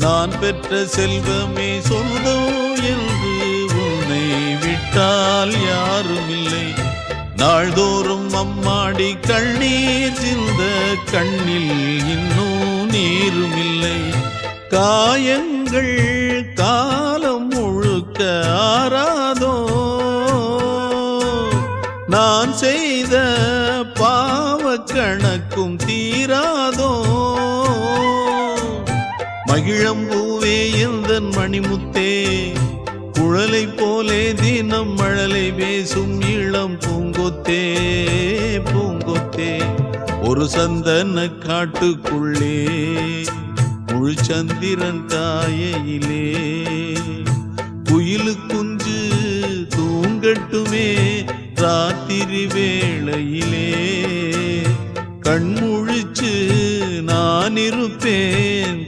நான் பெற்ற செல்வமே சொந்தம் என்று உன்னை விட்டால் யாரும் இல்லை. நாள்தோறும் அம்மாடி கண்ணீர் சிந்த கண்ணில் இன்னும் நீரும் இல்லை. காயங்கள் காலம் முழுக்க ஆறாதோ, நான் செய்த பாவ கணக்கும் தீராதோ. மகிழம்பூவே எந்தன் மணிமுத்தே, குழலை போலே தினம் மழலை பேசும் இளம் பூங்கொத்தே பூங்கொத்தே. ஒரு சந்தன காட்டுக்குள்ளே முழு சந்திரன் காயையிலே குயிலு குஞ்சு தூங்கட்டுமே ராத்திரி வேளையிலே. கண்முழிச்சு நான் இருப்பேன்.